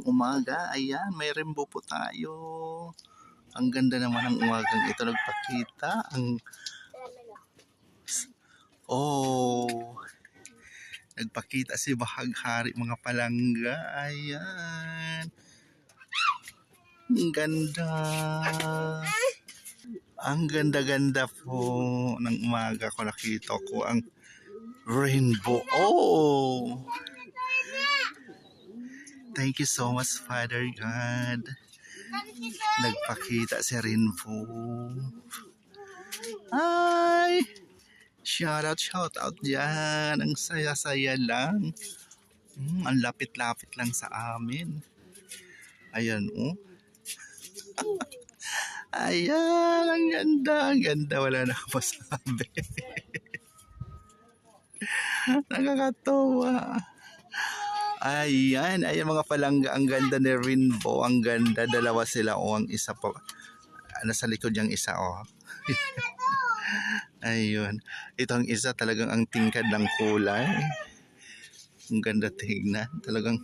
Umaga, ayan, may rainbow po tayo. Ang ganda naman ng umagang ito nagpakita. Nagpakita si Bahaghari mga palangga. Ayan. Ang ganda. Ang ganda-ganda po ng umaga ko. Nakita ko ang rainbow. Thank you so much, Father God. Nagpakita si rainbow. Ay! Shout out dyan. Ang saya-saya lang. Ang lapit-lapit lang sa amin. Ayan, Ayan, ang ganda. Ang ganda. Wala na ako masabi. Nakakatawa. Ayan mga palangga, ang ganda ni rainbow, ang ganda, dalawa sila ang isa po, nasa likod yung isa ayun, itong isa talagang ang tingkad ng kulay, ang ganda tignan, talagang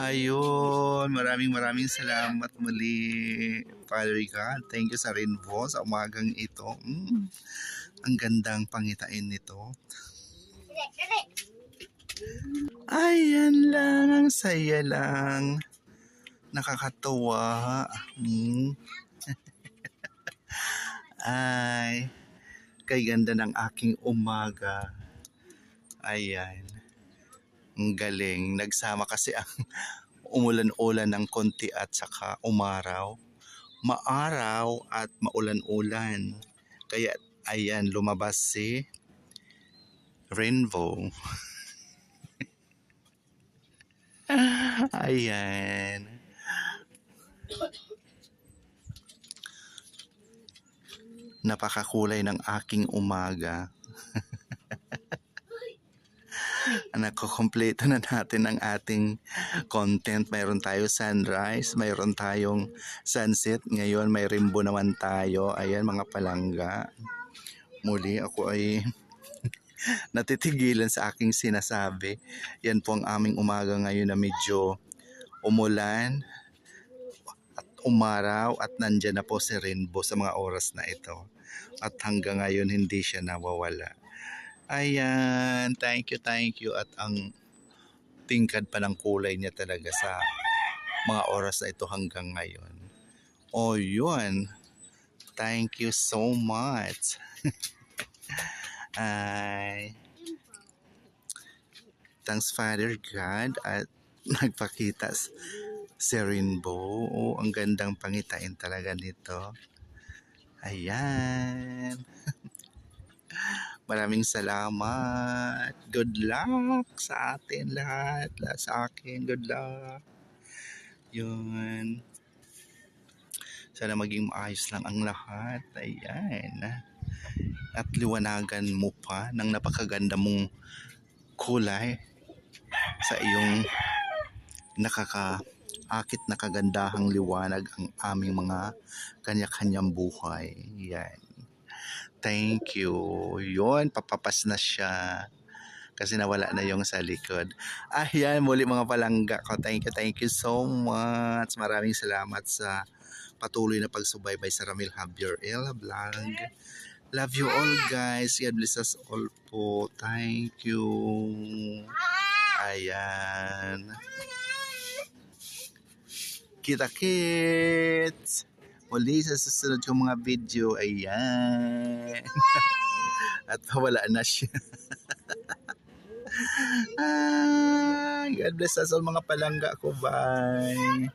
ayun, maraming salamat muli, Father God. Thank you sa rainbow sa umagang ito. Ang gandang pangitain nito. Ayan lang, ang saya lang. Nakakatuwa. Ay, kay ganda ng aking umaga. Ayan. Ang galing. Nagsama kasi ang umulan-ulan ng konti at saka umaraw. Maaraw at maulan-ulan. Kaya ayan, lumabas si rainbow. Ayan. Napakakulay ng aking umaga. Nakukumpleto na natin ang ating content. Mayroon tayo sunrise, mayroon tayong sunset. Ngayon may rainbow naman tayo. Ayan mga palangga. Muli ako ay natitigilan sa aking sinasabi. Yan po ang aming umaga ngayon na medyo umulan at umaraw at nandyan na po si rainbow sa mga oras na ito. At hanggang ngayon hindi siya nawawala. Ayan, thank you. At ang tingkad pa ng kulay niya talaga sa mga oras na ito hanggang ngayon. Yun. Thank you so much. Thanks Father God at nagpakita si rainbow. Ang gandang pangitain talaga nito. Ayan. Maraming salamat. Good luck sa atin lahat. Sa akin, good luck. Yun. Sana maging maayos lang ang lahat. Ayan. At liwanagan mo pa ng napakaganda mong kulay sa iyong nakakaakit na kagandahang liwanag ang aming mga kanya-kanyang buhay. Yan. Thank you. Yun, papapas na siya. Kasi nawala na yung sa likod. Ayan, muli mga palangga ko. Thank you so much. Maraming salamat sa patuloy na pagsubaybay sa Ramil Javier L Vlog. Love you all guys. God bless us all po. Thank you. Ayan. Kita-kits. Muli sa susunod kong mga video. Ayan. At wala na siya. God bless us all mga palangga ko. Bye.